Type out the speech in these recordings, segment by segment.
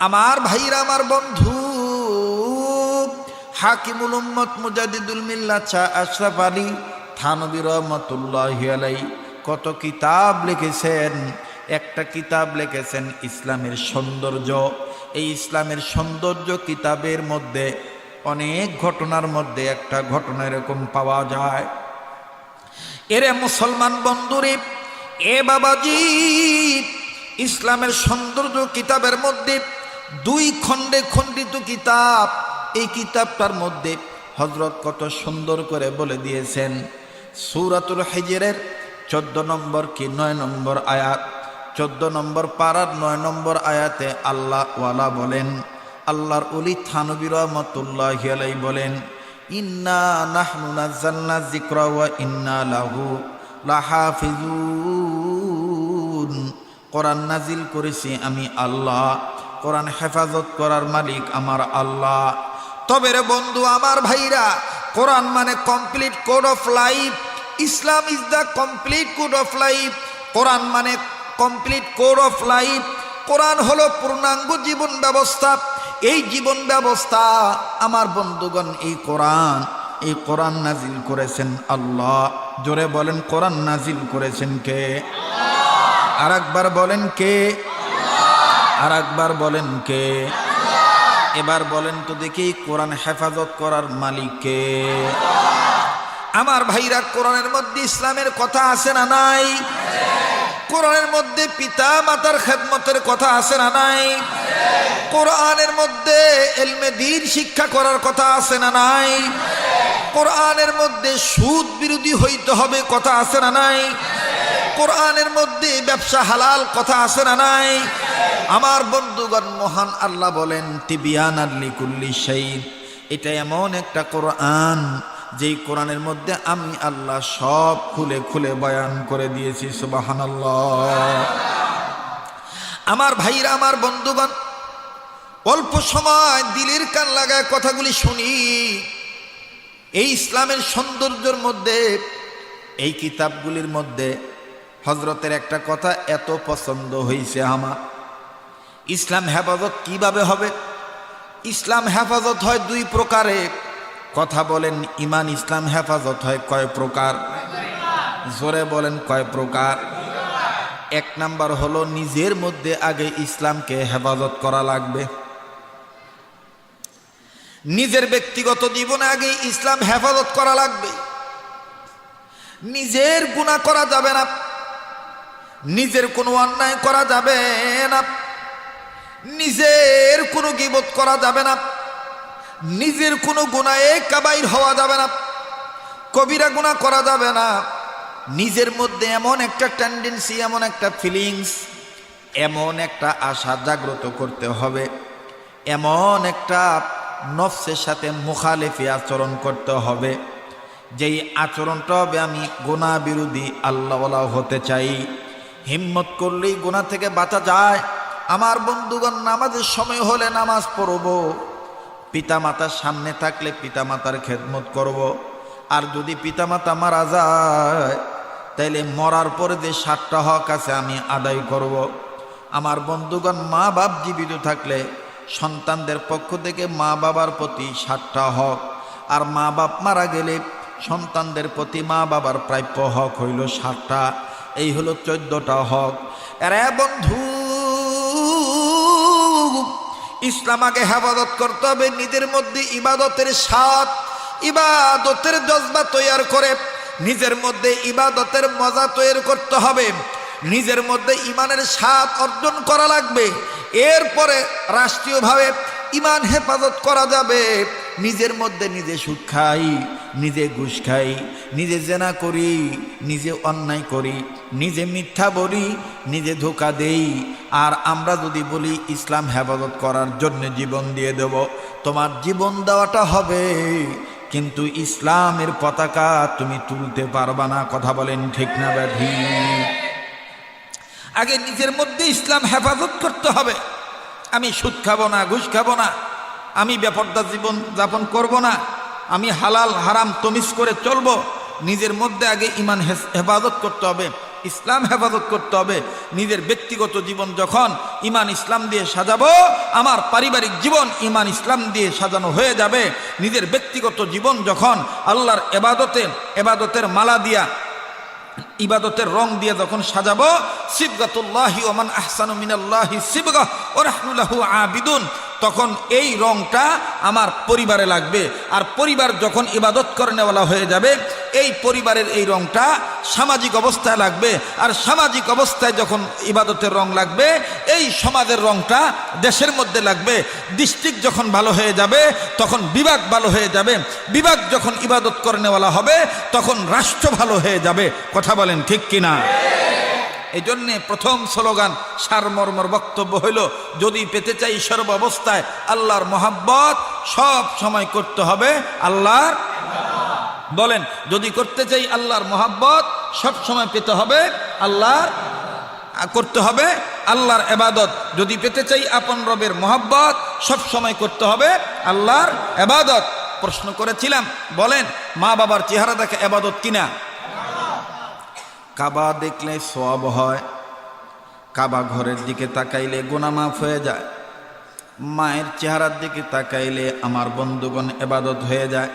আমার ভাইরা, আমার বন্ধু হাকিমুল উম্মত মুজাদ্দিদুল মিল্লাত শাহ আশরাফ আলী থানভী রহমাতুল্লাহি আলাইহি কত কিতাব লিখেছেন। একটা কিতাব লিখেছেন ইসলামের সৌন্দর্য। এই ইসলামের সৌন্দর্য কিতাবের মধ্যে অনেক ঘটনার মধ্যে একটা ঘটনা এরকম পাওয়া যায়। এরে মুসলমান বন্ধুরে, এ বাবাজি, ইসলামের সৌন্দর্য কিতাবের মধ্যে 2 খণ্ডে খণ্ডিত কিতাব। এই কিতাবটার মধ্যে হযরত কত সুন্দর করে বলে দিয়েছেন। সূরাতুল হিজরের 14 নম্বর কি 9 নম্বর আয়াত, 14 নম্বর পারার 9 নম্বর আয়াতে আল্লাহ ওয়ালা বলেন, আল্লাহর ওলি থানভী রহমাতুল্লাহি আলাইহি বলেন, ইন্না নাহনু নাযালনা যিকরা ওয়া ইন্না লাহু লাহাফিজুন। কোরআন নাজিল করেছি আমি আল্লাহ, কোরআন হেফাজত করার মালিক আমার আল্লাহ। তবে রে বন্ধু, আমার ভাইরা, কোরআন মানে complete code of life. Islam is the complete code of life. কোরআন মানে কমপ্লিট কোড অফ লাইফ। কোরআন হলো পূর্ণাঙ্গ জীবন ব্যবস্থা। এই জীবন ব্যবস্থা আমার বন্ধুগণ, এই কোরআন নাজিল করেছেন আল্লাহ। জোরে বলেন, কোরআন নাজিল করেছেন কে? আর একবার বলেন কে? আর একবার বলেন কে? এবার বলেন তো দেখি, কোরআন হেফাজত করার মালিক কে? আমার ভাইরা, কোরআনের মধ্যে ইসলামের কথা আছে না নাই? কোরআনের মধ্যে পিতা মাতার খেদমতের কথা আছে না নাই? কোরআনের মধ্যে ইলমে দ্বীন শিক্ষা করার কথা আছে না নাই? কোরআনের মধ্যে সুদ বিরোধী হইতে হবে কথা আছে না নাই? কোরআনের মধ্যে ব্যবসা হালাল কথা আছে না নাই? আমার বন্ধুগণ, মহান আল্লাহ বলেন, তিবিয়ানাল লিকুল্লি শাই। এটা এমন একটা কোরআন, যেই কোরআনের মধ্যে আমি আল্লাহ সব খুলে খুলে বয়ান করে দিয়েছি। সুবহানাল্লাহ। আমার ভাইরা, আমার বন্ধুগণ, অল্প সময় দিলের কান লাগায় কথাগুলি শুনি। এই ইসলামের সৌন্দর্যের মধ্যে, এই কিতাবগুলির মধ্যে হযরতের একটা কথা এত পছন্দ হয়েছে আমার। ইসলাম হেফাজত কিভাবে হবে? ইসলাম হেফাজত হয় 2 প্রকারে। কথা বলেন, ইমান ইসলাম হেফাজত হয় কয় প্রকার? জোরে বলেন, কয় প্রকার? 1 নাম্বার হলো নিজের মধ্যে আগে ইসলামকে হেফাজত করা লাগবে। নিজের ব্যক্তিগত জীবনে আগে ইসলাম হেফাজত করা লাগবে। নিজের গুনাহ করা যাবে না, নিজের কোনো অন্যায় করা যাবে না, নিজের কোনো গীবত করা যাবে না, নিজের কোনো গুনাহে কাবাইর হওয়া যাবে না, কবিরা গুনাহ করা যাবে না। নিজের মধ্যে এমন একটা টেন্ডেন্সি, এমন একটা ফিলিংস, এমন একটা আশা জাগ্রত করতে হবে, এমন একটা নফসের সাথে মুখালিফি আচরণ করতে হবে, যেই আচরণটা হবে আমি গুনাহ বিরোধী আল্লাহওয়ালা হতে চাই। হিম্মত করলেই গুনাহ থেকে বাঁচা যায়। আমার বন্ধুগণ, নামাজের সময় হলে নামাজ পড়ব, পিতামাতার সামনে থাকলে পিতামাতার খেদমত করব। আর যদি পিতামাতা মারা যায়, তাইলে মরার পরে যে 7টা হক আছে আমি আদায় করব। আমার বন্ধুগণ, মা বাপ জীবিত থাকলে সন্তানদের পক্ষ থেকে মা বাবার প্রতি 7টা হক, আর মা বাপ মারা গেলে সন্তানদের প্রতি মা বাবার প্রাপ্য হক হইল 7টা। এই হলো 14টা হক। আরে বন্ধু, ইসলাম আগে হেফাজত করতে হবে। নিজের মধ্যে ইবাদতের স্বাদ, ইবাদতের জজবা তৈরি করে নিজের মধ্যে ইবাদতের মজা তৈরি করতে হবে। নিজের মধ্যে ইমানের স্বাদ অর্জন করা লাগবে। এরপরে রাষ্ট্রীয়ভাবে ইমান হেফাজত করা যাবে। নিজের মধ্যে নিজে সুদ খাই, নিজে ঘুষ খাই, নিজে জেনা করি, নিজে অন্যায় করি, নিজে মিথ্যা বলি, নিজে ধোঁকা দেই। আর আমরা যদি বলি ইসলাম হেফাজত করার জন্য জীবন দিয়ে দেব, তোমার জীবন দেওয়াটা হবে, কিন্তু ইসলামের পতাকা তুমি তুলতে পারবা না। কথা বলেন ঠিক না ব্যাধি? আগে নিজের মধ্যে ইসলাম হেফাজত করতে হবে। আমি সুদ খাবো না, ঘুষ খাবো না, আমি বেপরদা জীবন যাপন করব না, আমি হালাল হারাম তমিজ করে চলবো। নিজের মধ্যে আগে ইমান হেফাজত করতে হবে। ইসলাম হেফাজত করতে হবে। নিজের ব্যক্তিগত জীবন যখন ঈমান ইসলাম দিয়ে সাজাবো, আমার পারিবারিক জীবন ঈমান ইসলাম দিয়ে সাজানো হয়ে যাবে। নিজের ব্যক্তিগত জীবন যখন আল্লাহর এবাদতের মালা দিয়া, ইবাদতের রং দিয়ে যখন সাজাবো, সিবগাতুল্লাহি ওয়া মান আহসানু মিনাল্লাহি সিবগাহ ওয়া নাহনু লাহু আবিদুন, তখন এই রংটা আমার পরিবারে লাগবে। আর পরিবার যখন ইবাদত করেনেওয়ালা হয়ে যাবে, এই পরিবারের এই রংটা সামাজিক অবস্থায় লাগবে। আর সামাজিক অবস্থায় যখন ইবাদতের রং লাগবে, এই সমাজের রংটা দেশের মধ্যে লাগবে। ডিস্ট্রিক্ট যখন ভালো হয়ে যাবে, তখন বিভাগ ভালো হয়ে যাবে। বিভাগ যখন ইবাদত করেনেওয়ালা হবে, তখন রাষ্ট্র ভালো হয়ে যাবে। কথা বলেন ঠিক কিনা? এই জন্যে প্রথম স্লোগান, সারমর্মর বক্তব্য হইল, যদি পেতে চাই সর্ব অবস্থায় আল্লাহর মহাব্বত, সব সময় করতে হবে আল্লাহর, বলেন, যদি করতে চাই আল্লাহর মহাব্বত, সব সময় পেতে হবে আল্লাহর, করতে হবে আল্লাহর ইবাদত। যদি পেতে চাই আপন রবের মহাব্বত, সব সময় করতে হবে আল্লাহর ইবাদত। প্রশ্ন করেছিলাম, বলেন, মা বাবার চেহারা দেখে ইবাদত কিনা? কাবা দেখলে সওয়াব হয়, কাবা ঘরের দিকে তাকাইলে গুনাহ মাফ হয়ে যায়। মায়ের চেহারার দিকে তাকাইলে আমার বন্ধুগণ ইবাদত হয়ে যায়।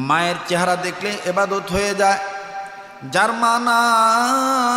মায়ের চেহারা দেখলে ইবাদত হয়ে যায়। যার মা নাই,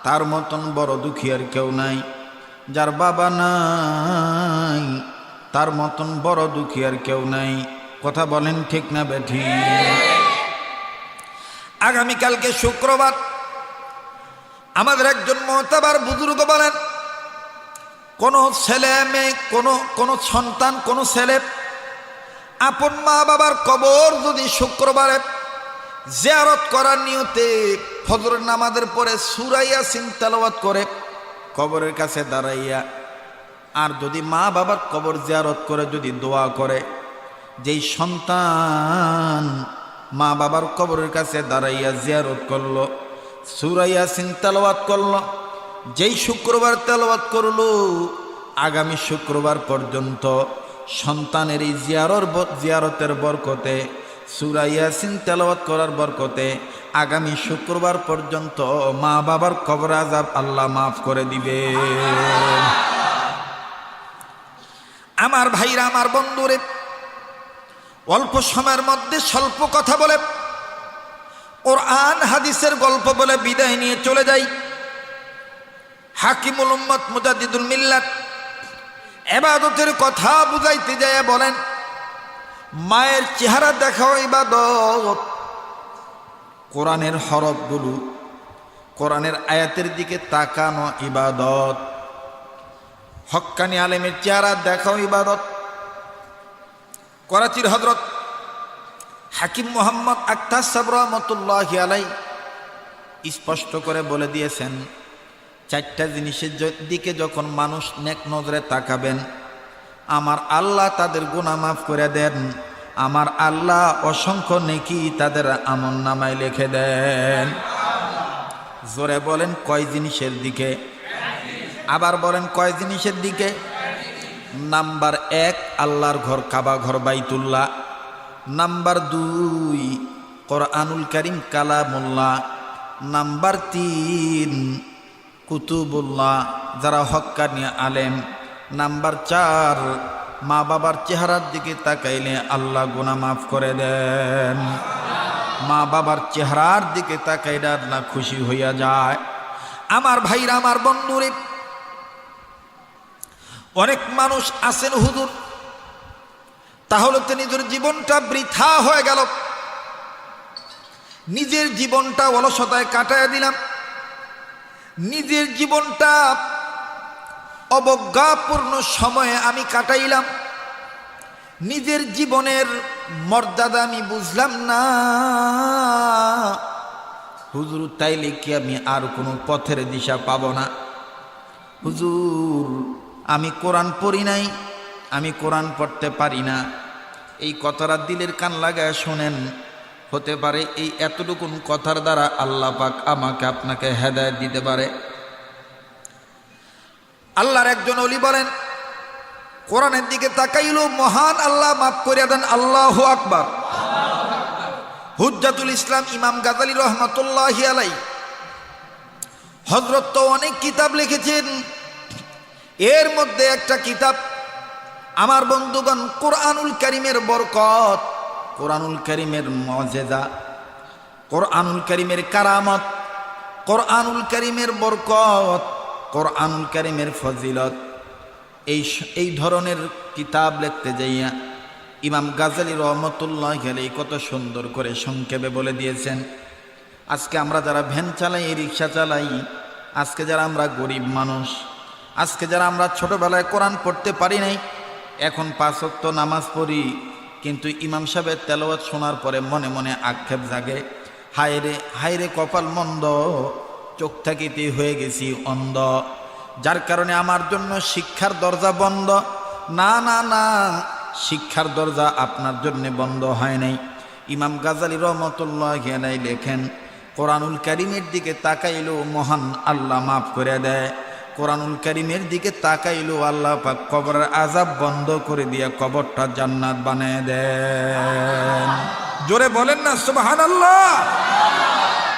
তার মতন বড় দুঃখী আর কেউ নাই। যার বাবা নাই, তার মতন বড় দুঃখী আর কেউ নাই। কথা বলেন ঠিক না বেঠিক? আগামীকালকে শুক্রবার, আমাদের একজন মুতাবার বুজুর্গ বলেন, কোন ছেলে মেয়ে, কোন সন্তান, কোন ছেলে আপন মা বাবার কবর যদি শুক্রবারে জিয়ারত করার নিয়তে ফজরের নামাজের পরে সূরা ইয়াসিন তেলাওয়াত করে কবরের কাছে দাঁড়াইয়া, আর যদি মা বাবার কবর জিয়ারত করে যদি দোয়া করে, যেই সন্তান মা বাবার কবরের কাছে দাঁড়াইয়া জিয়ারত করলো, সূরা ইয়াসিন তেলাওয়াত করলো, যেই শুক্রবার তেলাওয়াত করলো, আগামী শুক্রবার পর্যন্ত সন্তানের এই জিয়ারতের বরকতে, সূরা ইয়াসিন তেলাওয়াত করার বরকতে আগামী শুক্রবার পর্যন্ত মা বাবার কবর আযাব আল্লাহ মাফ করে দিবে। আমার ভাইরা, আমার বন্ধুরে, অল্প সময়ের মধ্যে স্বল্প কথা বলে, কোরআন হাদিসের গল্প বলে বিদায় নিয়ে চলে যাই। হাকিমুল উম্মত মুজাদ্দিদুল মিল্লাত ইবাদতের কথা বুঝাইতে যায় বলেন, মায়ের চেহারা দেখাও ইবাদত। কোরআনের হরফগুলো, কোরআনের আয়াতের দিকে তাকানো ইবাদত। হক্কানি আলেমের চেহারা দেখাও ইবাদত। করাচির হযরত হাকিম মোহাম্মদ আখতার সাহেব রহমতুল্লাহি আলাইহি স্পষ্ট করে বলে দিয়েছেন, চারটা জিনিসের দিকে যখন মানুষ নেক নজরে তাকাবেন, আমার আল্লাহ তাদের গুনাহ মাফ করে দেন। আমার আল্লাহ অসংখ্য নেকি তাদের আমলনামায় লিখে দেন। জোরে বলেন, কয় জিনিসের দিকে? আবার বলেন, কয় জিনিসের দিকে? নাম্বার 1, আল্লাহর ঘর কাবা ঘর বাইতুল্লাহ। নাম্বার 2, কোরআনুল কারীম কালামুল্লাহ। নাম্বার 3, কুতুবুল্লাহ, যারা হক্কানি আলেম। নাম্বার 4, মা বাবার চেহারার দিকে তাকাইলে আল্লাহ গুনাহ মাফ করে দেন। মা বাবার চেহারার দিকে তাকাইলে আল্লাহ খুশি হইয়া যায়। আমার ভাইরা, আমার বন্ধুরে, অনেক মানুষ আছেন হুজুর, তাহলে তো নিজের জীবনটা বৃথা হয়ে গেল, নিজের জীবনটা অলসতায় কাটায় দিলাম, নিজের জীবনটা অবজ্ঞাপূর্ণ সময়ে আমি কাটাইলাম, নিজের জীবনের মর্যাদা আমি বুঝলাম না। হুজুর, তাইলে কি আমি আর কোনো পথের দিশা পাবো না? হুজুর, আমি কোরআন পড়ি নাই, আমি কোরআন পড়তে পারি না। এই কথাটা দিলের কান লাগায় শোনেন। হতে পারে এই এতটুকুন কথার দ্বারা আল্লাহ পাক আমাকে আপনাকে হেদায়েত দিতে পারে। আল্লাহর একজন ওলি বলেন, কোরআনের দিকে তাকাইলো, মহান আল্লাহ মাফ করিয়া দেন। আল্লাহু আকবার। হুজ্জাতুল ইসলাম ইমাম গাজালি রহমতুল্লাহি আলাইহি হযরত তো অনেক কিতাব লিখেছেন, এর মধ্যে একটা কিতাব আমার বন্ধুগণ কোরআনুল কারীমের বরকত, কোরআনুল কারীমের মুজিজা, কোরআনুল কারীমের কারামত, কোরআনুল কারীমের বরকত, কোরআনুল কারীমের ফজিলত, এই ধরনের কিতাব লিখতে যাইয়া ইমাম গাজালি রহমতুল্লাহি আলাইহি কত সুন্দর করে সংক্ষেপে বলে দিয়েছেন। আজকে আমরা যারা ভ্যান চালাই, রিক্সা চালাই, আজকে যারা আমরা গরিব মানুষ, আজকে যারা আমরা ছোটবেলায় কোরআন পড়তে পারি নাই, এখন 5 ওয়াক্ত নামাজ পড়ি, কিন্তু ইমাম সাহেবের তেলাওয়াত শোনার পরে মনে মনে আক্ষেপ জাগে, হায়রে কপাল মন্দ, চোখ থাকিতে হয়ে গেছি অন্ধ, যার কারণে আমার জন্য শিক্ষার দরজা বন্ধ। না না না, শিক্ষার দরজা আপনার জন্য বন্ধ হয় নাই। ইমাম গাজালি রহমতুল্লাহি আলাইহি লেখেন, কোরআনুল কারীমের দিকে তাকাইলেও মহান আল্লাহ মাফ করে দেয়, কোরআনুল কারীমের দিকে তাকাইলেও আল্লাহ পাক কবরের আযাব বন্ধ করে দিয়ে কবরটা জান্নাত বানিয়ে দেন। জোরে বলেন না সুবহানাল্লাহ।